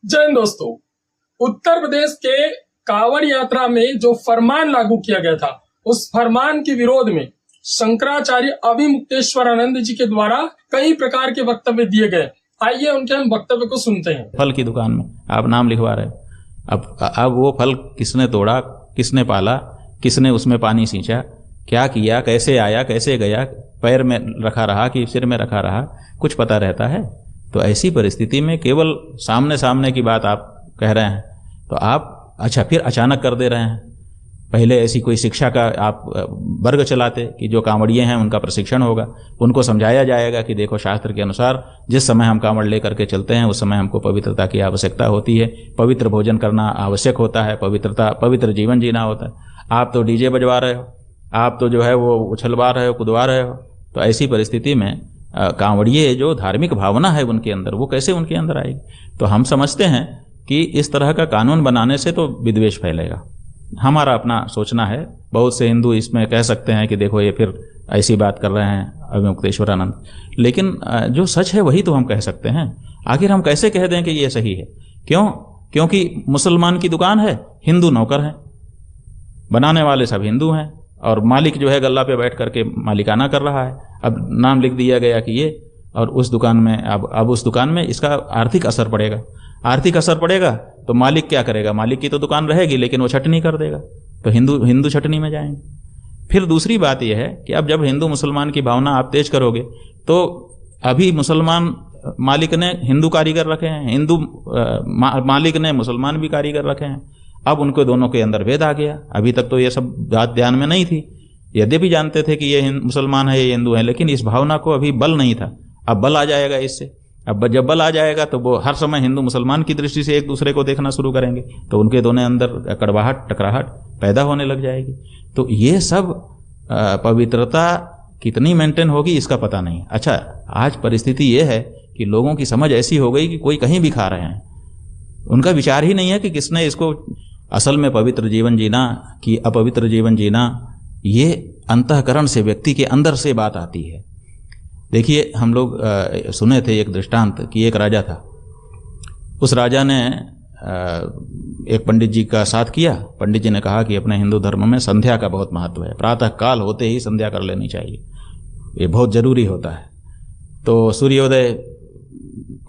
जय हिंद दोस्तों। उत्तर प्रदेश के कांवड़ यात्रा में जो फरमान लागू किया गया था, उस फरमान के विरोध में शंकराचार्य अभिमुक्तेश्वरानंद जी के द्वारा कई प्रकार के वक्तव्य दिए गए। आइए उनके हम वक्तव्य को सुनते हैं। फल की दुकान में आप नाम लिखवा रहे, अब वो फल किसने तोड़ा, किसने पाला, किसने उसमें पानी सींचा, क्या किया, कैसे आया, कैसे गया, पैर में रखा रहा कि सिर में रखा रहा, कुछ पता रहता है? तो ऐसी परिस्थिति में केवल सामने सामने की बात आप कह रहे हैं तो आप फिर अचानक कर दे रहे हैं। पहले ऐसी कोई शिक्षा का आप वर्ग चलाते कि जो कांवड़िए हैं उनका प्रशिक्षण होगा, उनको समझाया जाएगा कि देखो शास्त्र के अनुसार जिस समय हम कांवड़ लेकर के चलते हैं उस समय हमको पवित्रता की आवश्यकता होती है, पवित्र भोजन करना आवश्यक होता है, पवित्र जीवन जीना होता है। आप तो डीजे बजवा रहे हो, आप तो जो है वो उछलवा रहे हो, कूदवा रहे हो। तो ऐसी परिस्थिति में कांवड़िए जो धार्मिक भावना है उनके अंदर, वो कैसे उनके अंदर आएगी? तो हम समझते हैं कि इस तरह का कानून बनाने से तो विद्वेष फैलेगा। हमारा अपना सोचना है। बहुत से हिंदू इसमें कह सकते हैं कि देखो ये फिर ऐसी बात कर रहे हैं अभिमुक्तेश्वरानंद, लेकिन जो सच है वही तो हम कह सकते हैं। आखिर हम कैसे कह दें कि ये सही है? क्यों? क्योंकि मुसलमान की दुकान है, हिंदू नौकर हैं, बनाने वाले सब हिंदू हैं और मालिक जो है गल्ला पे बैठ करके मालिकाना कर रहा है। अब नाम लिख दिया गया कि ये, और उस दुकान में अब उस दुकान में इसका आर्थिक असर पड़ेगा। आर्थिक असर पड़ेगा तो मालिक क्या करेगा? मालिक की तो दुकान रहेगी लेकिन वो छटनी कर देगा, तो हिंदू छटनी में जाएंगे। फिर दूसरी बात यह है कि अब जब हिंदू मुसलमान की भावना आप तेज करोगे तो अभी मुसलमान मालिक ने हिंदू कारीगर रखे हैं, हिंदू मालिक ने मुसलमान भी कारीगर रखे हैं। अब उनको दोनों के अंदर भेद आ गया। अभी तक तो ये सब बात ध्यान में नहीं थी, यद्यपि जानते थे कि ये मुसलमान है, ये हिंदू है, लेकिन इस भावना को अभी बल नहीं था। अब बल आ जाएगा इससे। अब जब बल आ जाएगा तो वो हर समय हिंदू मुसलमान की दृष्टि से एक दूसरे को देखना शुरू करेंगे, तो उनके दोनों अंदर कड़वाहट, टकराहट पैदा होने लग जाएगी। तो ये सब पवित्रता कितनी मेंटेन होगी इसका पता नहीं। अच्छा, आज परिस्थिति ये है कि लोगों की समझ ऐसी हो गई कि कोई कहीं भी खा रहे हैं, उनका विचार ही नहीं है कि किसने इसको असल में पवित्र जीवन जीना कि अपवित्र जीवन जीना, ये अंतःकरण से, व्यक्ति के अंदर से बात आती है। देखिए, हम लोग सुने थे एक दृष्टांत कि एक राजा था। उस राजा ने एक पंडित जी का साथ किया। पंडित जी ने कहा कि अपने हिंदू धर्म में संध्या का बहुत महत्व है, प्रातः काल होते ही संध्या कर लेनी चाहिए, ये बहुत जरूरी होता है। तो सूर्योदय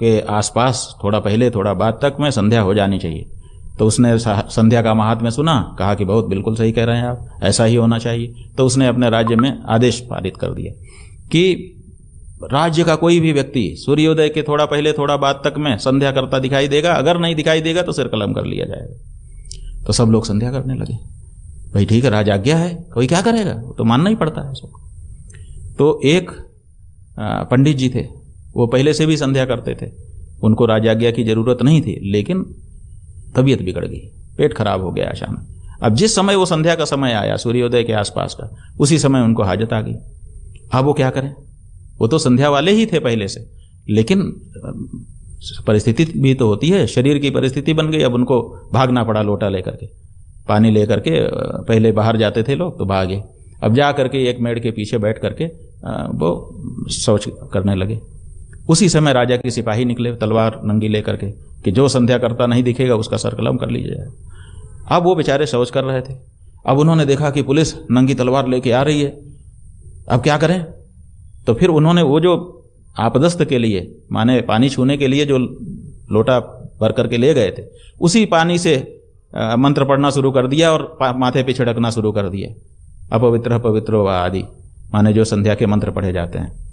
के आसपास थोड़ा पहले थोड़ा बाद तक में संध्या हो जानी चाहिए। तो उसने संध्या का महात्म्य सुना, कहा कि बहुत बिल्कुल सही कह रहे हैं आप, ऐसा ही होना चाहिए। तो उसने अपने राज्य में आदेश पारित कर दिया कि राज्य का कोई भी व्यक्ति सूर्योदय के थोड़ा पहले थोड़ा बाद तक में संध्या करता दिखाई देगा, अगर नहीं दिखाई देगा तो सिर कलम कर लिया जाएगा। तो सब लोग संध्या करने लगे। भाई ठीक है, राज आज्ञा है, कोई क्या करेगा, वो तो मानना ही पड़ता है सबको। तो एक पंडित जी थे, वो पहले से भी संध्या करते थे, उनको राजाज्ञा की जरूरत नहीं थी, लेकिन तबीयत बिगड़ गई, पेट खराब हो गया अचानक। अब जिस समय वो संध्या का समय आया, सूर्योदय के आसपास का, उसी समय उनको हाजत आ गई। अब वो क्या करें? वो तो संध्या वाले ही थे पहले से, लेकिन परिस्थिति भी तो होती है, शरीर की परिस्थिति बन गई। अब उनको भागना पड़ा, लोटा लेकर के, पानी लेकर के। पहले बाहर जाते थे लोग तो भागे, अब जा करके एक मेड़ के पीछे बैठ करके वो शौच करने लगे। उसी समय राजा के सिपाही निकले तलवार नंगी लेकर के कि जो संध्या करता नहीं दिखेगा उसका सर कलम कर लीजिए जाए। अब वो बेचारे शौच कर रहे थे। अब उन्होंने देखा कि पुलिस नंगी तलवार लेके आ रही है, अब क्या करें? तो फिर उन्होंने वो जो आपदस्थ के लिए, माने पानी छूने के लिए जो लोटा भर करके ले गए थे, उसी पानी से मंत्र पढ़ना शुरू कर दिया और माथे पे छिड़कना शुरू कर दिया। अपवित्र पवित्रो वा आदि, माने जो संध्या के मंत्र पढ़े जाते हैं।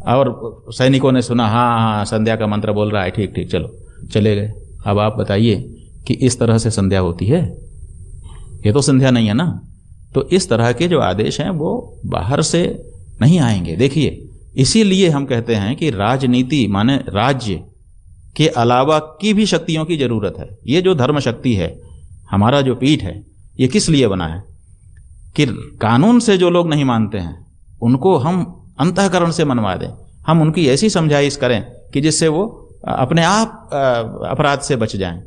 और सैनिकों ने सुना, हाँ संध्या का मंत्र बोल रहा है, ठीक ठीक, चलो, चले गए। अब आप बताइए कि इस तरह से संध्या होती है? ये तो संध्या नहीं है ना। तो इस तरह के जो आदेश हैं वो बाहर से नहीं आएंगे। देखिए, इसीलिए हम कहते हैं कि राजनीति माने राज्य के अलावा की भी शक्तियों की जरूरत है। ये जो धर्म शक्ति है, हमारा जो पीठ है, ये किस लिए बना है कि कानून से जो लोग नहीं मानते हैं उनको हम अंतःकरण से मनवा दें, हम उनकी ऐसी समझाइश करें कि जिससे वो अपने आप अपराध से बच जाएं।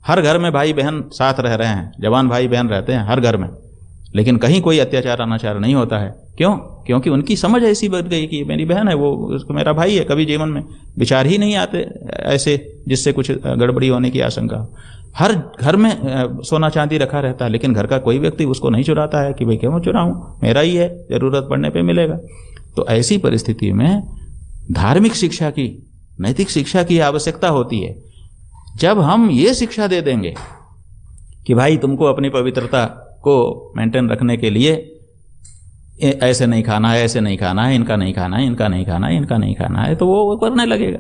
हर घर में भाई बहन साथ रह रहे हैं, जवान भाई बहन रहते हैं हर घर में, लेकिन कहीं कोई अत्याचार अनाचार नहीं होता है। क्यों? क्योंकि उनकी समझ ऐसी बन गई कि मेरी बहन है, वो उसको मेरा भाई है, कभी जीवन में विचार ही नहीं आते ऐसे जिससे कुछ गड़बड़ी होने की आशंका हो। हर घर में सोना चांदी रखा रहता है, लेकिन घर का कोई व्यक्ति उसको नहीं चुराता है कि भाई क्यों चुराऊं, मेरा ही है, जरूरत पड़ने पे मिलेगा। तो ऐसी परिस्थिति में धार्मिक शिक्षा की, नैतिक शिक्षा की आवश्यकता होती है। जब हम ये शिक्षा दे देंगे कि भाई तुमको अपनी पवित्रता को मेंटेन रखने के लिए ऐसे नहीं खाना है, ऐसे नहीं खाना है, इनका नहीं खाना है, इनका नहीं खाना है, इनका नहीं खाना है, तो वो करने लगेगा।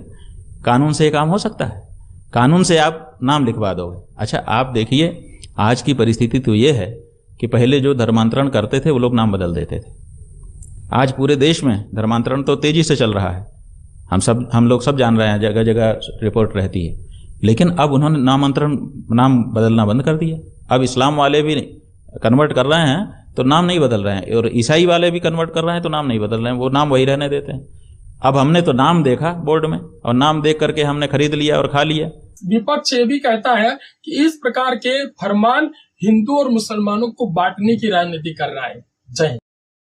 कानून से ये काम हो सकता है, कानून से आप नाम लिखवा दोगे। अच्छा, आप देखिए आज की परिस्थिति तो ये है कि पहले जो धर्मांतरण करते थे वो लोग नाम बदल देते थे। आज पूरे देश में धर्मांतरण तो तेजी से चल रहा है, हम लोग सब जान रहे हैं, जगह जगह रिपोर्ट रहती है। लेकिन अब उन्होंने नाम बदलना बंद कर दिया। अब इस्लाम वाले भी कन्वर्ट कर रहे हैं तो नाम नहीं बदल रहे हैं, और ईसाई वाले भी कन्वर्ट कर रहे हैं तो नाम नहीं बदल रहे हैं, वो नाम वही रहने देते हैं। अब हमने तो नाम देखा बोर्ड में, और नाम देख करके हमने खरीद लिया और खा लिया। विपक्ष ये भी कहता है कि इस प्रकार के फरमान हिंदू और मुसलमानों को बांटने की राजनीति कर रहा है। जय हिंद।